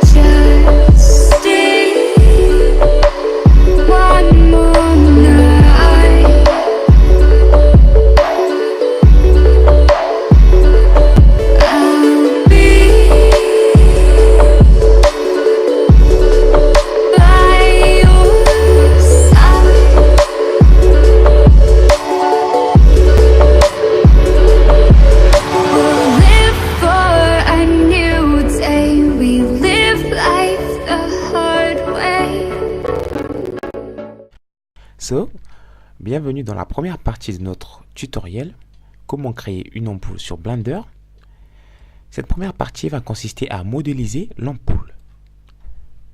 Just stay one more night. I'll be by your side. We'll live for a new day. We live life the hard way. So, bienvenue dans la première partie de notre tutoriel, comment créer une ampoule sur Blender. Cette première partie va consister à modéliser l'ampoule.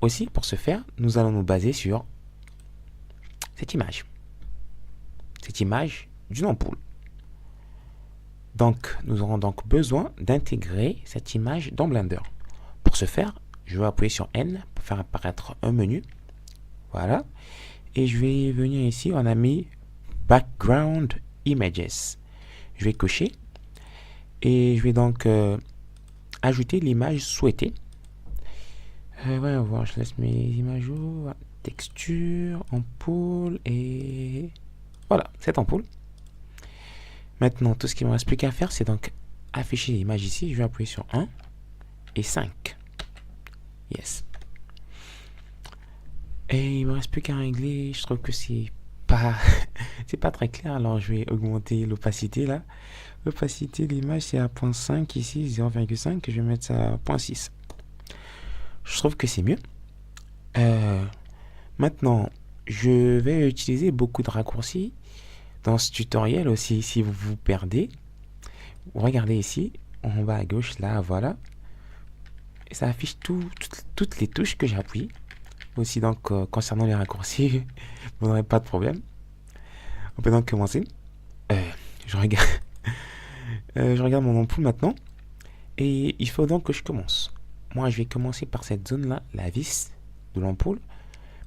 Aussi, pour ce faire, nous allons nous baser sur cette image d'une ampoule. Donc, nous aurons donc besoin d'intégrer cette image dans Blender. Pour ce faire, je vais appuyer sur N pour faire apparaître un menu. Voilà. Et je vais venir ici, on a mis Background Images. Je vais cocher. Et je vais donc ajouter l'image souhaitée. Voyons voir, je laisse mes images où. Texture, ampoule et voilà, cette ampoule. Maintenant, tout ce qu'il ne me reste plus qu'à faire, c'est donc afficher l'image ici. Je vais appuyer sur 1 et 5. Yes. Et il me reste plus qu'à régler. Je trouve que c'est pas très clair. Alors je vais augmenter l'opacité là. L'opacité de l'image c'est à 0.5 ici, 0.5. Je vais mettre ça à 0.6. Je trouve que c'est mieux. Maintenant, je vais utiliser beaucoup de raccourcis dans ce tutoriel aussi. Si vous vous perdez, regardez ici, en bas à gauche, là, voilà. Et ça affiche toutes les touches que j'appuie. Aussi, donc, concernant les raccourcis, vous n'aurez pas de problème. On peut donc commencer. Je regarde mon ampoule maintenant. Et il faut donc que je commence. Moi, je vais commencer par cette zone-là, la vis de l'ampoule.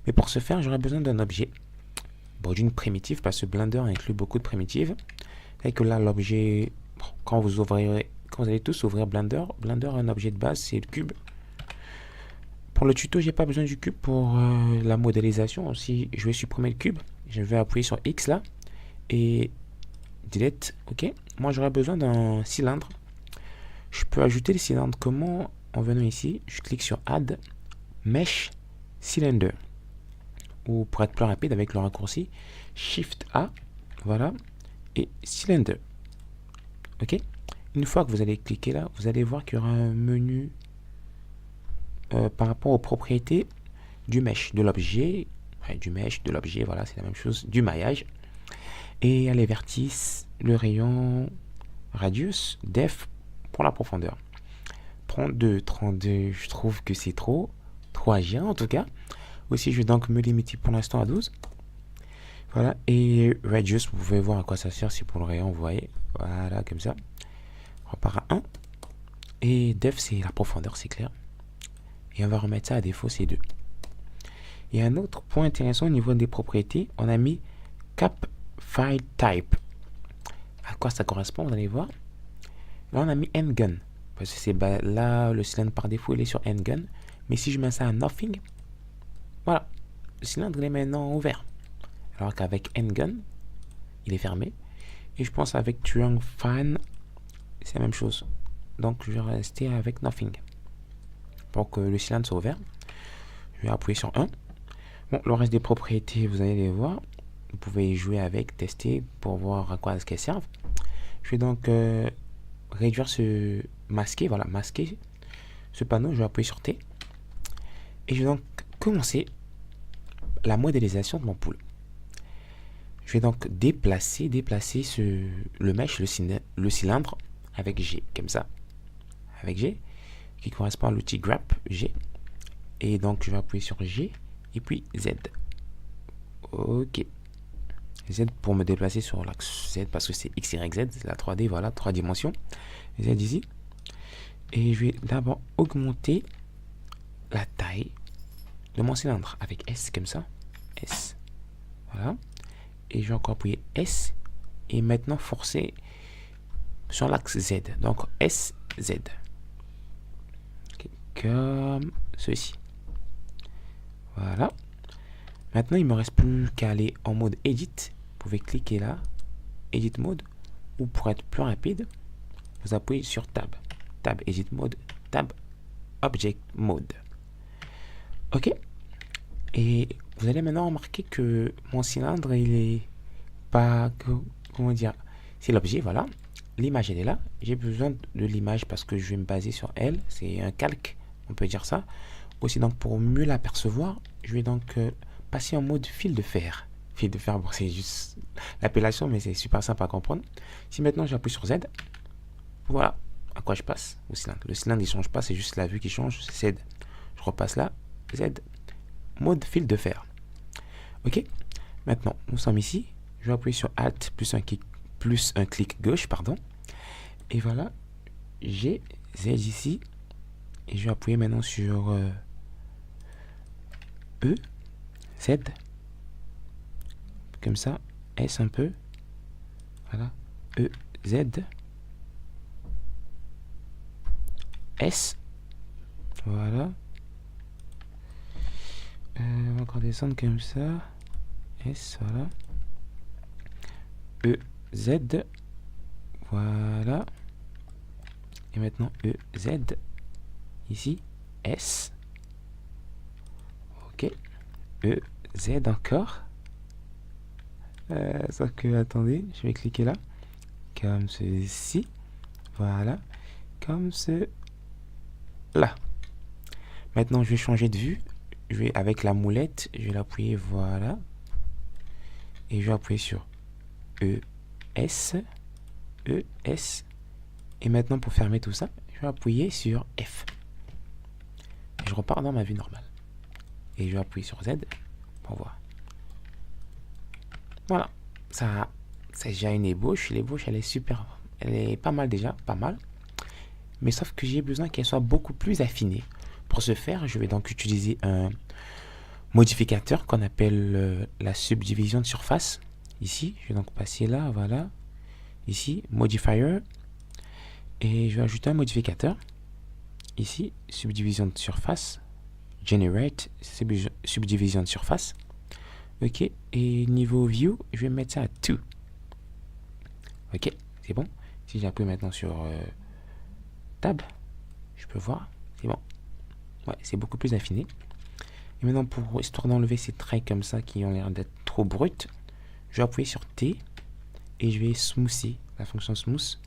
Mais pour ce faire, j'aurai besoin d'un objet. Bon, d'une primitive, parce que Blender inclut beaucoup de primitives. Et que là, l'objet, bon, quand vous allez tous ouvrir Blender, a un objet de base, c'est le cube. Pour le tuto, j'ai pas besoin du cube pour la modélisation. Aussi, je vais supprimer le cube. Je vais appuyer sur X là et delete. Ok. Moi, j'aurais besoin d'un cylindre. Je peux ajouter le cylindre comment? En venant ici, je clique sur Add Mesh Cylinder. Ou pour être plus rapide avec le raccourci Shift A. Voilà. Et Cylinder. Ok. Une fois que vous allez cliquer là, vous allez voir qu'il y aura un menu par rapport aux propriétés du mesh, de l'objet, voilà, c'est la même chose, du maillage. Et il y a les vertices, le rayon, radius, depth pour la profondeur. 32, je trouve que c'est trop à gérer en tout cas. Aussi, je vais donc me limiter pour l'instant à 12. Voilà, et radius, vous pouvez voir à quoi ça sert, c'est pour le rayon, vous voyez. Voilà, comme ça. On repart à 1. Et depth, c'est la profondeur, c'est clair. Et on va remettre ça à défaut, c'est 2. Et un autre point intéressant au niveau des propriétés, on a mis Cap File Type. À quoi ça correspond, vous allez voir. Là, on a mis Handgun. Parce que c'est là, le cylindre par défaut, il est sur Handgun. Mais si je mets ça à Nothing, voilà. Le cylindre, il est maintenant ouvert. Alors qu'avec Handgun, il est fermé. Et je pense avec Triangle Fan, c'est la même chose. Donc, je vais rester avec Nothing. Pour que le cylindre soit ouvert, je vais appuyer sur 1. Bon, le reste des propriétés, vous allez les voir. Vous pouvez jouer avec, tester pour voir à quoi est-ce qu'elles servent. Je vais donc réduire ce masquer, voilà, masquer ce panneau. Je vais appuyer sur T. Et je vais donc commencer la modélisation de l'ampoule. Je vais donc déplacer le mesh, le cylindre avec G, comme ça. Avec G. Qui correspond à l'outil grep G. Et donc je vais appuyer sur G et puis Z. Ok. Z pour me déplacer sur l'axe Z parce que c'est X, Y, Z, c'est la 3D, voilà, 3 dimensions. Z ici. Et je vais d'abord augmenter la taille de mon cylindre avec S comme ça. S. Voilà. Et je vais encore appuyer S. Et maintenant forcer sur l'axe Z. Donc S, Z. comme ceci. Voilà. Maintenant, il me reste plus qu'à aller en mode Edit. Vous pouvez cliquer là, Edit Mode, ou pour être plus rapide, vous appuyez sur Tab. Tab Edit Mode, Tab Object Mode. Ok. Et vous allez maintenant remarquer que mon cylindre, il est pas... Comment dire? C'est l'objet, voilà. L'image, elle est là. J'ai besoin de l'image parce que je vais me baser sur elle. C'est un calque, on peut dire ça. Aussi, donc, pour mieux l'apercevoir, je vais donc passer en mode fil de fer. Fil de fer, bon, c'est juste l'appellation, mais c'est super simple à comprendre. Si maintenant j'appuie sur Z, voilà à quoi je passe au cylindre. Le cylindre, il change pas, c'est juste la vue qui change. C'est Z. Je repasse là, Z, mode fil de fer. Ok. Maintenant, nous sommes ici. Je vais appuyer sur Alt plus un clic gauche, pardon. Et voilà, j'ai Z ici. Et je vais appuyer maintenant sur E, Z. Comme ça, S un peu. Voilà, E, Z. S. Voilà. On va encore descendre comme ça. S, voilà. E, Z. Voilà. Et maintenant E, Z. Ici, S. Ok. E, Z encore. Sauf que, attendez, je vais cliquer là. Comme ceci. Voilà. Comme ce... là. Maintenant, je vais changer de vue. Je vais, avec la moulette, je vais l'appuyer, voilà. Et je vais appuyer sur E, S. E, S. Et maintenant, pour fermer tout ça, je vais appuyer sur F. Et je repars dans ma vue normale. Et je vais appuyer sur Z pour voir. Voilà. Ça, c'est déjà une ébauche. L'ébauche, elle est super. Elle est pas mal déjà, pas mal. Mais sauf que j'ai besoin qu'elle soit beaucoup plus affinée. Pour ce faire, je vais donc utiliser un modificateur qu'on appelle la subdivision de surface. Ici, je vais donc passer là, voilà. Ici, modifier. Et je vais ajouter un modificateur. Ici, subdivision de surface. Generate, subdivision de surface. Ok, et niveau view, je vais mettre ça à 2. Ok, c'est bon. Si j'appuie maintenant sur Tab, je peux voir, c'est bon. Ouais, c'est beaucoup plus affiné. Et maintenant, pour histoire d'enlever ces traits comme ça qui ont l'air d'être trop bruts, je vais appuyer sur T et je vais smoother, la fonction smooth.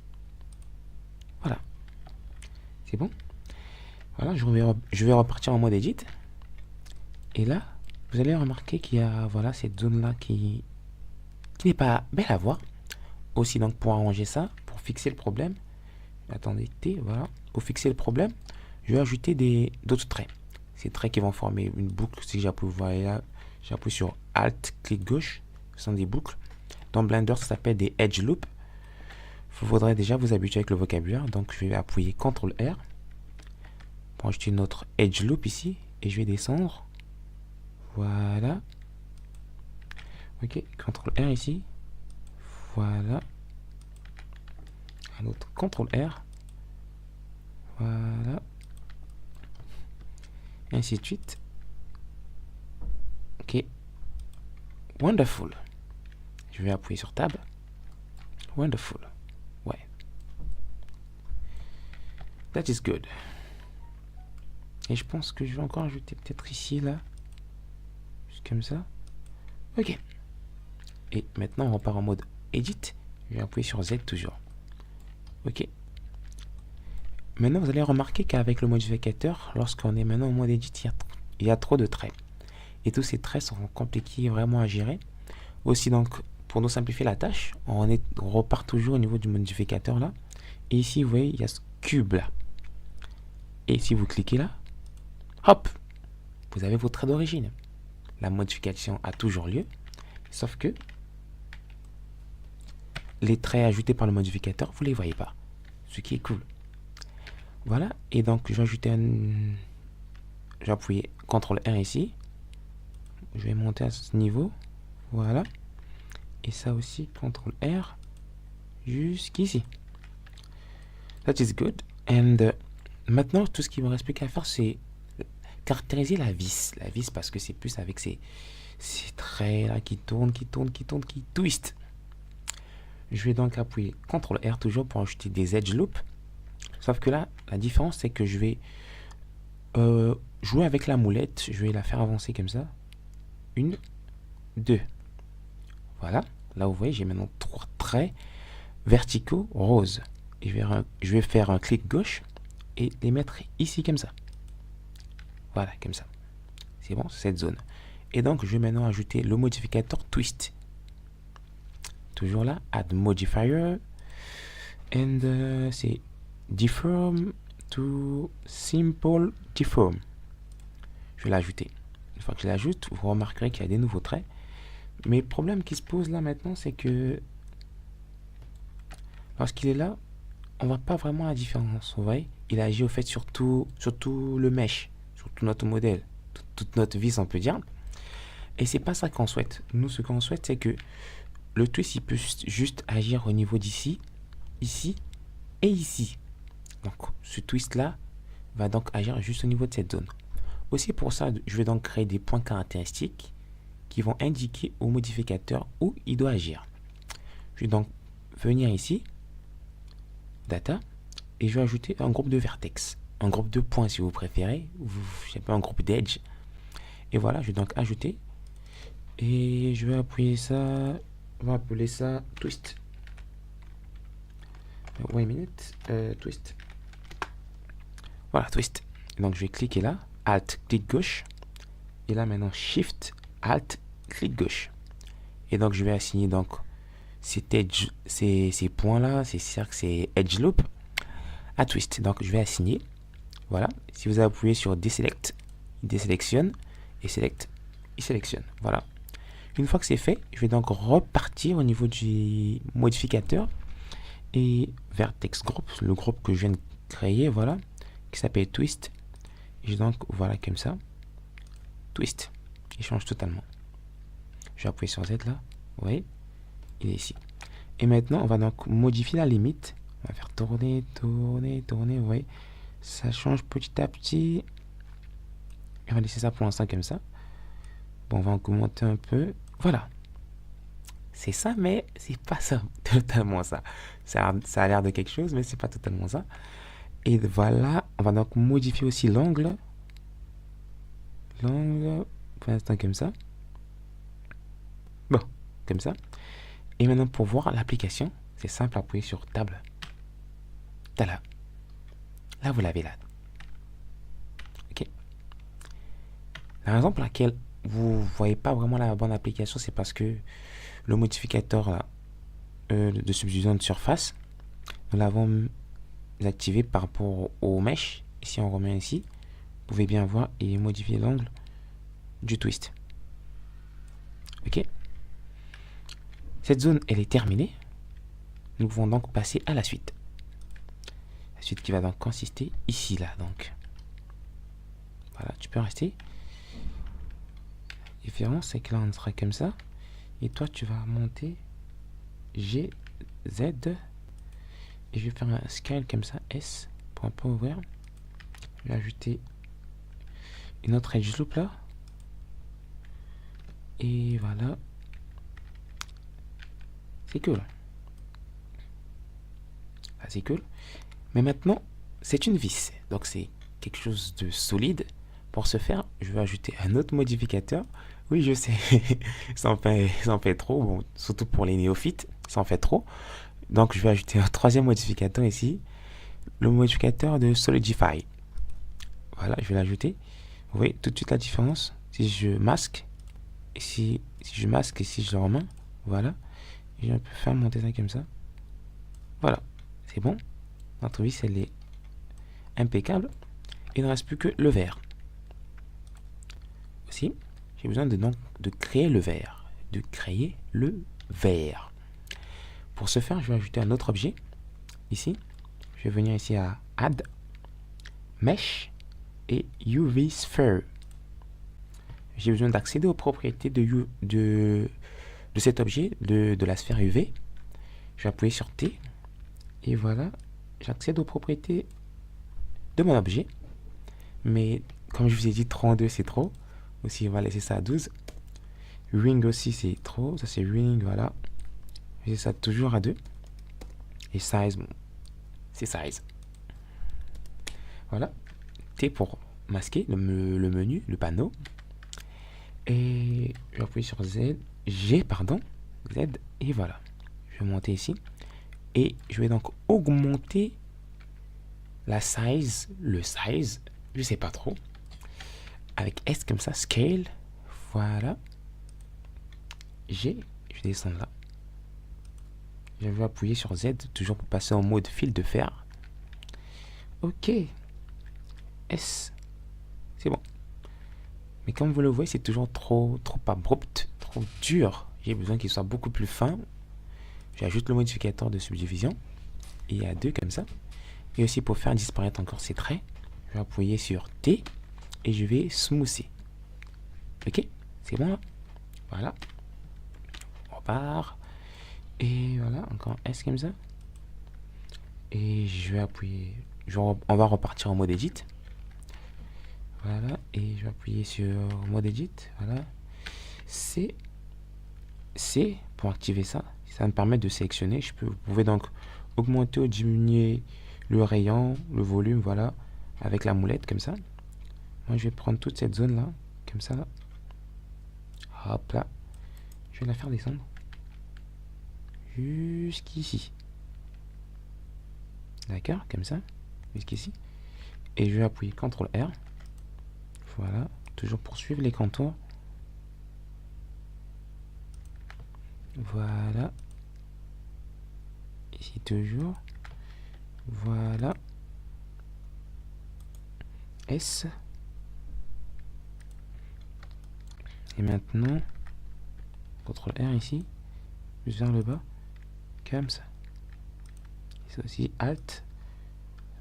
Voilà, c'est bon. Voilà, je vais repartir en mode edit. Et là, vous allez remarquer qu'il y a voilà, cette zone-là qui n'est pas belle à voir. Aussi, donc, pour arranger ça, pour fixer le problème, attendez, T, voilà. Pour fixer le problème, je vais ajouter d'autres traits. Ces traits qui vont former une boucle. Si j'appuie, vous voyez là, j'appuie sur Alt, clic gauche, ce sont des boucles. Dans Blender, ça s'appelle des Edge Loop. Il faudrait déjà vous habituer avec le vocabulaire. Donc, je vais appuyer CTRL R pour ajouter notre Edge Loop ici. Et je vais descendre. Voilà. Ok, CTRL R ici. Voilà. Un autre CTRL R. Voilà. Et ainsi de suite. Ok. Wonderful. Je vais appuyer sur Tab. Wonderful. Ouais. That is good. Et je pense que je vais encore ajouter peut-être ici, là. Juste comme ça. Ok. Et maintenant, on repart en mode Edit. Je vais appuyer sur Z toujours. Ok. Maintenant, vous allez remarquer qu'avec le modificateur, lorsqu'on est maintenant en mode Edit, il y a trop de traits. Et tous ces traits seront compliqués vraiment à gérer. Aussi, donc, pour nous simplifier la tâche, on repart toujours au niveau du modificateur là. Et ici, vous voyez, il y a ce cube là. Et si vous cliquez là, hop, vous avez vos traits d'origine. La modification a toujours lieu, sauf que les traits ajoutés par le modificateur, vous ne les voyez pas. Ce qui est cool. Voilà, et donc je vais ajouter un... Je vais appuyer CTRL R ici. Je vais monter à ce niveau. Voilà. Et ça aussi, CTRL R jusqu'ici. That is good. And Maintenant, tout ce qu'il me reste plus qu'à faire, c'est caractériser la vis. La vis, parce que c'est plus avec ces traits là qui tournent, qui twistent. Je vais donc appuyer CTRL R toujours pour ajouter des edge loops. Sauf que là, la différence, c'est que je vais jouer avec la moulette. Je vais la faire avancer comme ça. 1, 2. Voilà. Là, vous voyez, j'ai maintenant 3 traits verticaux roses. Et je vais faire un clic gauche et les mettre ici comme ça. Voilà, comme ça. C'est bon, cette zone. Et donc, je vais maintenant ajouter le modificateur twist. Toujours là, add modifier. And c'est deform to simple deform. Je vais l'ajouter. Une fois que je l'ajoute, vous remarquerez qu'il y a des nouveaux traits. Mais le problème qui se pose là maintenant, c'est que lorsqu'il est là, on voit pas vraiment la différence. Vous voyez, il agit au fait sur tout le mesh, sur tout notre modèle, toute notre vis, on peut dire. Et c'est pas ça qu'on souhaite. Nous, ce qu'on souhaite, c'est que le twist, il peut juste agir au niveau d'ici, ici et ici. Donc, ce twist-là va donc agir juste au niveau de cette zone. Aussi, pour ça, je vais donc créer des points caractéristiques qui vont indiquer au modificateur où il doit agir. Je vais donc venir ici, data, et je vais ajouter un groupe de vertex, un groupe de points si vous préférez, je sais pas, un groupe d'edge. Et voilà, je vais donc ajouter, et je vais appuyer ça, on va appeler ça twist. Wait a minute, twist. Voilà, twist. Donc je vais cliquer là, Alt, clic gauche, et là maintenant Shift, Alt, clic gauche. Et donc je vais assigner donc ces points là, ces cercles, ces edge loop à twist. Donc je vais assigner. Voilà. Si vous appuyez sur Deselect, il désélectionne, et Select, il sélectionne. Voilà. Une fois que c'est fait, je vais donc repartir au niveau du modificateur et vertex group, le groupe que je viens de créer, voilà, qui s'appelle twist. Et donc voilà, comme ça, twist. Il change totalement. Je vais appuyer sur Z là, vous voyez, il est ici. Et maintenant, on va donc modifier la limite. On va faire tourner, tourner, tourner, vous voyez. Ça change petit à petit. On va laisser ça pour l'instant comme ça. Bon, on va augmenter un peu. Voilà. C'est ça, mais c'est pas ça, totalement ça. Ça a l'air de quelque chose, mais c'est pas totalement ça. Et voilà, on va donc modifier aussi l'angle. L'angle, pour l'instant comme ça. Bon, comme ça. Et maintenant, pour voir l'application, c'est simple, appuyer sur table. Voilà. Là, vous l'avez là. Ok. La raison pour laquelle vous voyez pas vraiment la bonne application, c'est parce que le modificateur là, de subdivision de surface, nous l'avons activé par rapport au mesh. Ici, on remet ici. Vous pouvez bien voir et modifier l'angle du twist. Ok. Cette zone, elle est terminée. Nous pouvons donc passer à la suite. La suite qui va donc consister ici, là, donc. Voilà, tu peux rester. La différence, c'est que là, on sera comme ça. Et toi, tu vas monter G, Z. Et je vais faire un scale comme ça, S, pour un peu ouvrir. Je vais ajouter une autre edge loop là. Et voilà. C'est cool. Ah, c'est cool. Mais maintenant, c'est une vis. Donc c'est quelque chose de solide. Pour ce faire, je vais ajouter un autre modificateur. Oui, je sais, ça en fait trop. Bon, surtout pour les néophytes, ça en fait trop. Donc je vais ajouter un troisième modificateur ici. Le modificateur de Solidify. Voilà, je vais l'ajouter. Vous voyez tout de suite la différence. Si je masque, et si je masque et si je le remets, voilà. Et je peux faire monter ça comme ça. Voilà, c'est bon. Notre vis, elle est impeccable. Il ne reste plus que le vert. Aussi, j'ai besoin de créer le vert. De créer le vert. Pour ce faire, je vais ajouter un autre objet. Ici, je vais venir ici à Add, Mesh et UV Sphere. J'ai besoin d'accéder aux propriétés de cet objet, de la sphère UV. Je vais appuyer sur T. Et voilà, j'accède aux propriétés de mon objet. Mais comme je vous ai dit, 32 c'est trop. Aussi, on va laisser ça à 12. Ring aussi, c'est trop. Ça, c'est ring, voilà. Je laisse ça toujours à 2. Et size, bon, c'est size. Voilà. T pour masquer le menu, le panneau. Et je vais appuyer sur Z. G, pardon. Z. Et voilà. Je vais monter ici. Et je vais donc augmenter la size, le size, je sais pas trop. Avec S comme ça, scale. Voilà. G, je vais descendre là. Je vais appuyer sur Z, toujours pour passer en mode fil de fer. Ok. S. C'est bon. Mais comme vous le voyez, c'est toujours trop abrupt, trop dur. J'ai besoin qu'il soit beaucoup plus fin. J'ajoute le modificateur de subdivision. Et à 2 comme ça. Et aussi pour faire disparaître encore ces traits, je vais appuyer sur T et je vais smoother. Ok, c'est bon là. Voilà. On repart. Et voilà, encore S comme ça. Et je vais appuyer. On va repartir en mode edit. Voilà. Et je vais appuyer sur mode edit. Voilà. C. C pour activer ça. Ça me permet de sélectionner. Vous pouvez donc augmenter ou diminuer le rayon, le volume, voilà, avec la moulette comme ça. Moi, je vais prendre toute cette zone là, comme ça. Là. Hop là. Je vais la faire descendre jusqu'ici. D'accord, comme ça, jusqu'ici. Et je vais appuyer CTRL R. Voilà, toujours pour suivre les contours. Voilà. Ici toujours. Voilà. S. Et maintenant, CTRL R ici, plus vers le bas, comme ça. Et ça aussi, Alt.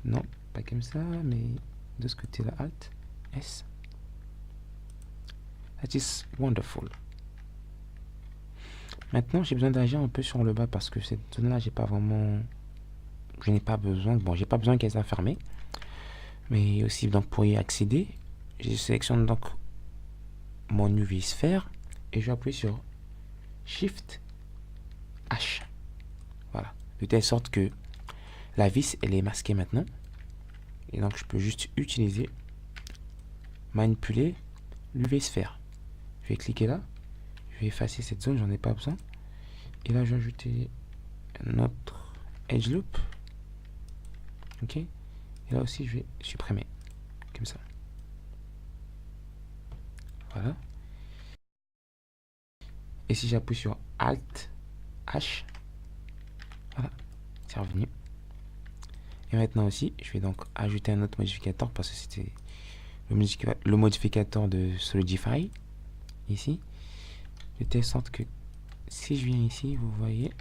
Non, pas comme ça, mais de ce côté-là, Alt. S. That is wonderful. Maintenant, j'ai besoin d'agir un peu sur le bas parce que cette zone-là, j'ai pas vraiment... Je n'ai pas besoin... Bon, j'ai pas besoin qu'elle soit fermée. Mais aussi, donc, pour y accéder, je sélectionne donc mon UV sphère et je vais appuyer sur Shift H. Voilà. De telle sorte que la vis, elle est masquée maintenant. Et donc, je peux juste utiliser, manipuler l'UV sphère. Je vais cliquer là. Je vais effacer cette zone, j'en ai pas besoin. Et là, je vais ajouter notre edge loop. Ok. Et là aussi, je vais supprimer. Comme ça. Voilà. Et si j'appuie sur Alt H, voilà, c'est revenu. Et maintenant aussi, je vais donc ajouter un autre modificateur parce que c'était le modificateur de Solidify. Ici. De telle sorte que si je viens ici, vous voyez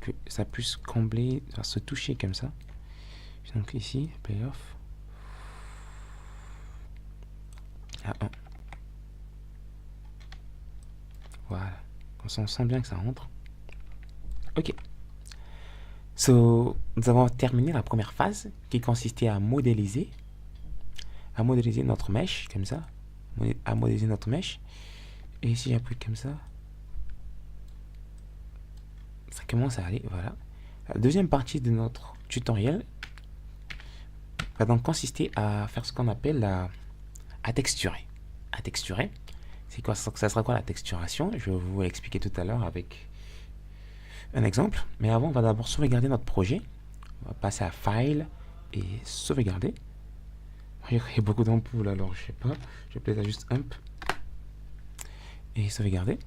que ça puisse combler, se toucher comme ça. Donc ici, payoff. Ah, voilà. On sent bien que ça rentre. Ok. So, nous avons terminé la première phase qui consistait à modéliser notre mèche comme ça. À modéliser notre mèche. Et si j'appuie comme ça, ça commence à aller. Voilà. La deuxième partie de notre tutoriel va donc consister à faire ce qu'on appelle à texturer. À texturer. C'est quoi? Ça sera quoi la texturation? Je vais vous l'expliquer tout à l'heure avec un exemple. Mais avant, on va d'abord sauvegarder notre projet. On va passer à File et sauvegarder. Il y a beaucoup d'ampoules, alors je sais pas. Je vais peut-être juste Ump et sauvegarder.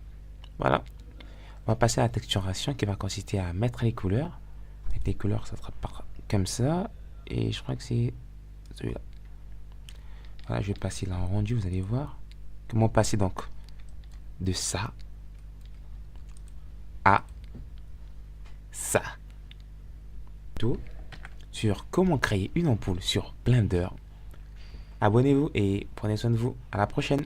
Voilà. On va passer à la texturation qui va consister à mettre les couleurs. Avec les couleurs, ça sera comme ça. Et je crois que c'est celui-là. Voilà, je vais passer là en rendu, vous allez voir. Comment passer donc de ça à ça. Tout sur comment créer une ampoule sur Blender. Abonnez-vous et prenez soin de vous. À la prochaine.